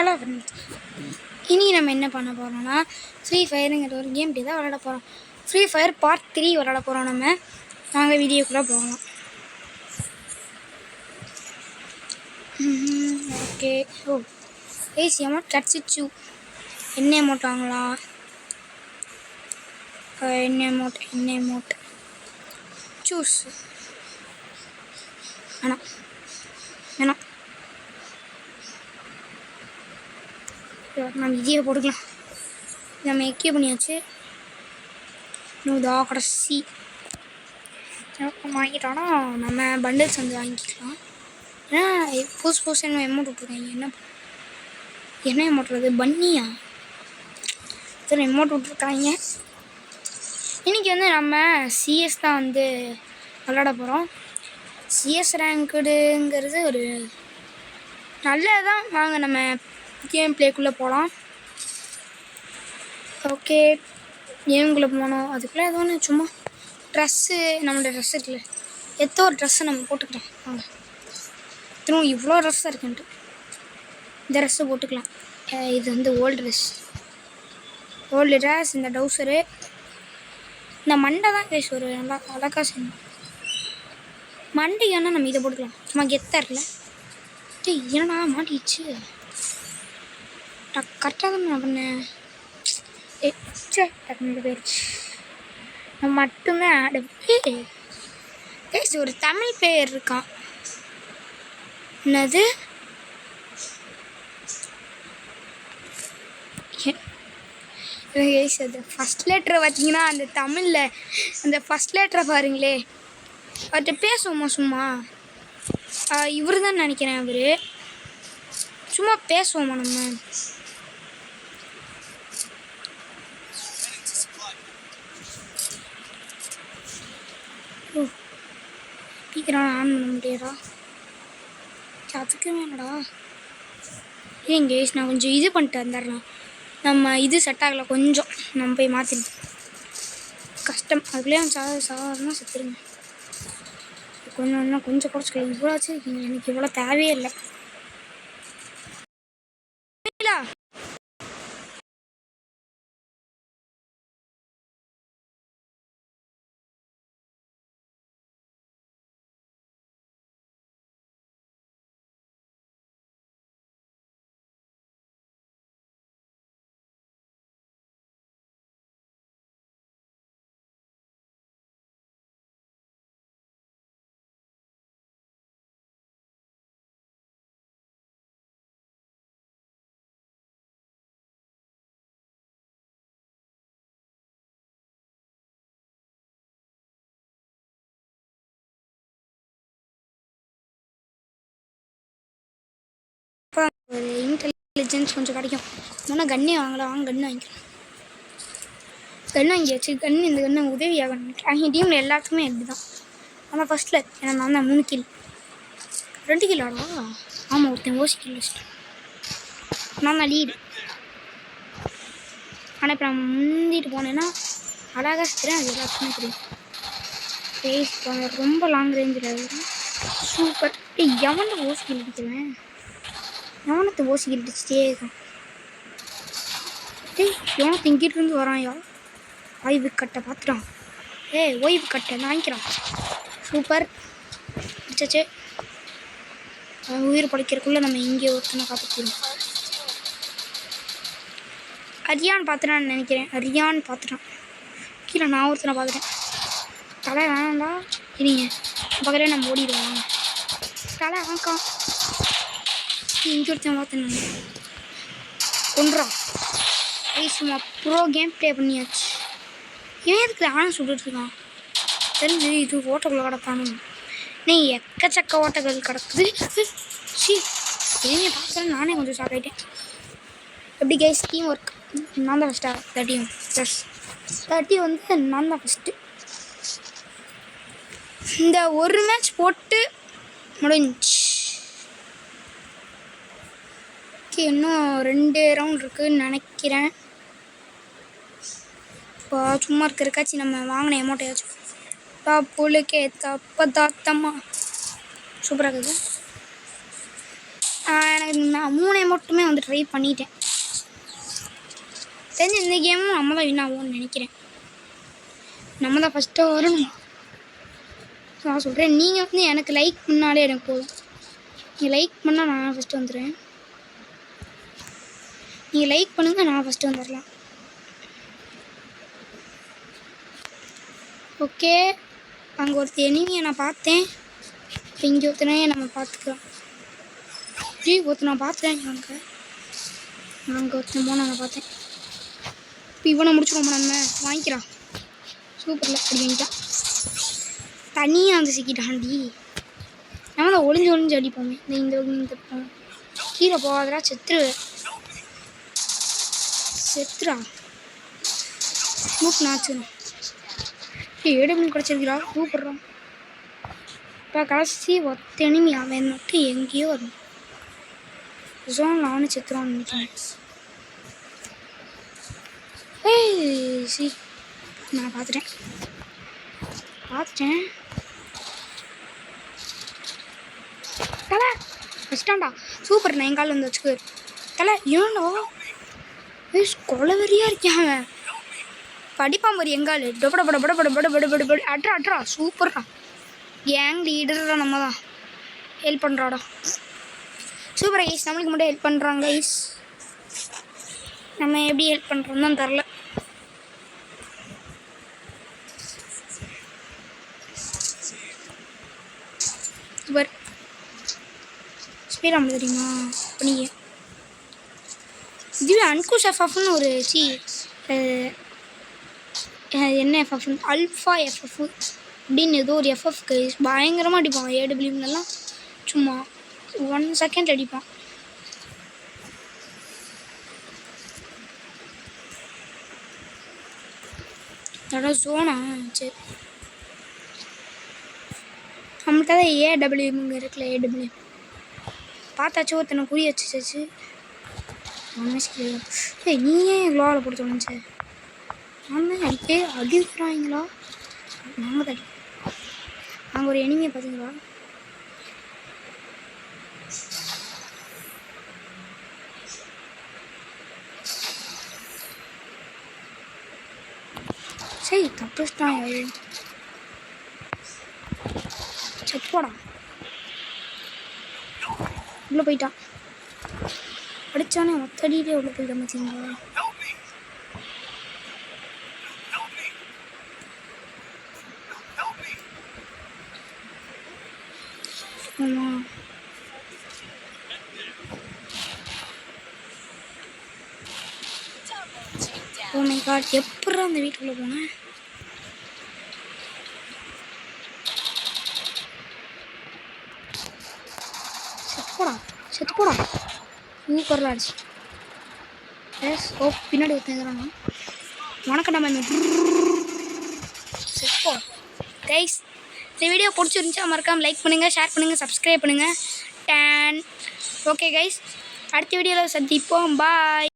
Hello friends, இனி நம்ம என்ன பண்ண போகிறோம்னா ஃப்ரீ ஃபயருங்கிற ஒரு கேம் தான் விளையாட போகிறோம். ஃப்ரீ ஃபயர் பார்ட் 3 விளையாட போகிறோம். நாங்கள் வீடியோக்குள்ளே போகலாம். ஓகே. ஏசி அமௌண்ட் கிடச்சிச்சு. என்ன அமௌண்ட் வாங்கலாம்? என்ன அமௌண்ட் சூஸ் வேணாம். நம்ம இதையே போட்டுக்கலாம். நம்ம எக்கே பண்ணியாச்சு. இன்னும் கடைசி வாங்கிட்டோன்னா நம்ம பண்டில்ஸ் வந்து வாங்கிக்கலாம். ஏன்னா புதுசு என்ன அமௌண்ட் விட்ருக்காங்க. என்ன அமௌண்ட் பன்னியா சரி அமௌண்ட் விட்ருக்காங்க. இன்றைக்கி வந்து நம்ம சிஎஸ் தான் வந்து விளாட போகிறோம். சிஎஸ் ரேங்க்குடுங்கிறது ஒரு நல்லதான். வாங்க நம்ம கேம் பிளேக்குள்ளே போகலாம். ஓகே, கேமுக்குள்ளே போனோம். அதுக்குள்ளே ஏதோ ஒன்று சும்மா ட்ரெஸ்ஸு, நம்மளோட ட்ரெஸ் இருக்குல்ல, ஏதோ ஒரு ட்ரெஸ்ஸை நம்ம போட்டுக்கலாம். வாங்க, திரும்ப இவ்வளோ ட்ரெஸ்ஸாக இருக்குன்ட்டு இந்த ட்ரெஸ்ஸை போட்டுக்கலாம். இது வந்து ஓல்டு ட்ரெஸ். இந்த டவுசரு, இந்த மண்டை தான் பேச ஒரு நல்லா அழகாக செய்யணும். மண்டைக்கான நம்ம இதை போட்டுக்கலாம். சும்மா கெத்தாக இருக்குல்ல. என்னடா மாட்டிச்சு. கரெக்டாக தான் நான் பண்ணேன். டக்குனு போயிடுச்சு. நான் மட்டுமே பேச ஒரு தமிழ் பேர் இருக்கான். என்னது? அது ஃபஸ்ட் லெட்டரை பார்த்தீங்கன்னா அந்த தமிழில் அந்த ஃபஸ்ட் லெட்டரை பாருங்களே. அவர்கிட்ட பேசுவோமா சும்மா? இவர் தான் நினைக்கிறேன். அவர் சும்மா பேசுவோமா நம்ம? ஸ்பீக்கராக ஆன் பண்ண முடியாதா? அதுக்கு வேணடா. ஏங்க நான் கொஞ்சம் இது பண்ணிட்டு வந்துடலாம். நம்ம இது செட் ஆகலை, கொஞ்சம் நம்ம போய் மாற்றிடும் கஷ்டம். அதுக்குள்ளேயே சாதாரணமாக செத்துருங்க. கொஞ்சம் குறைச்சிக்கலாம். இவ்வளோ ஆச்சு எனக்கு இவ்வளோ தேவையே இல்லை. ஒரு இன்டெலிஜென்ஸ் கொஞ்சம் கிடைக்கும். முன்னே கன்னே வாங்கலாம். கன்று வாங்கிக்கலாம். கன்று வாங்கியாச்சு. இந்த கன்று உதவியாகணும். எங்கள் டீமில் எல்லாத்துக்குமே எப்படி தான். ஆனால் ஃபஸ்ட்டில் ஏன்னா நான் தான் 3 கில் 2 கில் ஆடா. ஆமாம், ஒருத்தன் ஓசி கில் வச்சுட்டேன். நான் தான் லீடு. ஆனால் இப்போ நான் முந்திட்டு போனேன்னா அழகாக சுற்றுறேன். அது எல்லாத்துக்குமே தெரியும். பேஸ் ரொம்ப லாங் ரேஞ்சில் சூப்பர். எவன்ட ஓசி கில் அடிக்கிறேன். எவனத்தை ஓசி கில் அடிச்சுட்டே இருக்கான். எவனத்தை இங்கிட்டிருந்து வரான். ஓய்வு கட்டை பார்த்துட்டான். ஓய்வு கட்டை நான் வாங்கிக்கிறான். சூப்பர் அடிச்சாச்சு. உயிர் படைக்கிறதுக்குள்ளே நம்ம இங்கே ஒருத்தனை காப்பாற்றிடுவோம். அரியான் பார்த்துட்டான்னு நினைக்கிறேன். அரியான் பார்த்துட்டான். கீழே நான் ஒருத்தனை பார்த்துட்டேன். தலை வேணாம்டா. சரிங்க, பக்கத்தில் நம்ம ஓடிடுவோம். தலை வாங்கான். இங்கே ஒருத்தன் பார்த்தேன். கொன்றான். சும்மா ப்ரோ கேம் ப்ளே பண்ணியாச்சு. ஏன் இதுக்கு ஆன சுட்டுட்ருக்கான் தெரிஞ்சு. இது ஓட்டக்குள்ளே கிடப்பானு நீ எக்கச்சக்க ஓட்டங்கள் கிடக்குது. ஏன் பார்க்குறேன் நானே கொஞ்சம் ஷாக் ஆகிட்டேன். எப்படி கைஸ் டீம் ஒர்க்? நான் தான் ஃபஸ்ட்டாக 30 வந்து நான் தான் ஃபஸ்ட்டு. இந்த ஒரு மேட்ச் போட்டு முடிஞ்சு. இன்னும் 2 ரவுண்ட் இருக்குதுன்னு நினைக்கிறேன். இப்போ சும்மா இருக்கிறக்காச்சு நம்ம வாங்கின அமௌண்ட்டையாச்சும் புழுக்கே தப்பதாத்தம்மா சூப்பராக இருக்குது. எனக்கு நான் 3 மட்டுமே வந்து ட்ரை பண்ணிட்டேன். தெரிஞ்சு இந்த கேமும் நம்ம தான் வின் ஆகும்னு நினைக்கிறேன். நம்ம தான் ஃபஸ்ட்டு வரணும். நான் சொல்கிறேன், நீங்கள் வந்து எனக்கு லைக் பண்ணாலே எனக்கு போதும். நீங்கள் லைக் பண்ணால் நான் ஃபஸ்ட்டு வந்துடுவேன். நீங்கள் லைக் பண்ணுங்கள், நான் ஃபஸ்ட்டு வந்துடலாம். ஓகே, அங்கே ஒருத்தர் எனிமியை நான் பார்த்தேன். இப்போ இங்கே ஒருத்தனையே நம்ம பார்த்துக்கலாம். ஒருத்தர் நான் பார்த்துட்டேன். அங்கே ஒருத்தன் போன நான் பார்த்தேன். இப்போ இவனை முடிச்சுக்கோமா, நம்ம வாங்கிக்கிறான். சூப்பரில் அப்படி வாங்கிட்டான். தனியாக வந்து சிக்கிட்டாண்டி. நம்ம தான் ஒளிஞ்சு அடிப்போமே. இந்த கீழே போகாதரா, செத்துரா மூக்கு நாச்சுடும். ஏடபிள் கிடச்சிருக்கிறா, சூப்பர்றான். இப்போ கடைசி ஒத்த எனிமி அவன் மட்டும் எங்கேயோ வரும். ஜோன் நானும் செத்துறான்னு நினைக்கிறேன். சி நான் பார்த்துட்டேன். தலை ஃபஸ்ட்டாண்டா சூப்பர். நான் எங்கால் வந்து வச்சுக்கு தலை ஏண்டா கொலவெறியாக இருக்காங்க. படிப்பான் மாதிரி எங்கால் டொபட பட பட பட பட பட பட பட அட்ரா சூப்பர்டா. கேங் லீடரா நம்ம தான் ஹெல்ப் பண்ணுறாடா. சூப்பர் கைஸ், நம்மளுக்கு மட்டும் ஹெல்ப் பண்ணுறாங்க கைஸ். நம்ம எப்படி ஹெல்ப் பண்ணுறோன்னு தான் தெரில. சூப்பர் ஸ்பீடாக தெரியுமா பண்ணிக்க. இதுவே அன்குஷ் எஃப்எஃப்னு ஒரு என்ன எஃப்எஃப் அல்ஃபா எஃப்எஃப் அப்படின்னு ஏதோ ஒரு எஃப்எஃப் கைஸ் பயங்கரமாக அடிப்பான். ஏடபிள்யூலாம் சும்மா 1 செகண்ட் அடிப்பான். அதோட ஜோனா சரி நம்மள்கிட்ட தான் ஏடபிள்யூங்க இருக்குல்ல. ஏடபிள்யூ பார்த்தாச்சும் ஒருத்தனை குறி வச்சுச்சு. நீ ஏன் இவ்வளோ ஆளை போட்டு தோணுச்சு? நான் தான் அடிக்கிறாங்களா? நாங்கள் தான் அங்கே ஒரு எனிமியை பார்த்தீங்களா? சரி தப்பிச்சிட்டான். செப்போடா உள்ளே போயிட்டான். அடித்தானே ஒத்தடியிலே உள்ளே போயிட்டான் பார்த்தீங்களா? ஆமாம் ஓ மை காட், எப்படா அந்த வீட்டுக்குள்ளே போனேன்? செத்து போடா சூப்பர்லாம் அடிச்சு. ஓ பின்னாடி ஒருத்தங்கிறானா வணக்கம். நம்ம செப்போ கைஸ், இந்த வீடியோ பிடிச்சிருந்துச்சா மறக்காமல் லைக் பண்ணுங்கள், ஷேர் பண்ணுங்கள், சப்ஸ்கிரைப் பண்ணுங்கள். ஓகே கைஸ், அடுத்த வீடியோவில் சந்திப்போம். பாய்.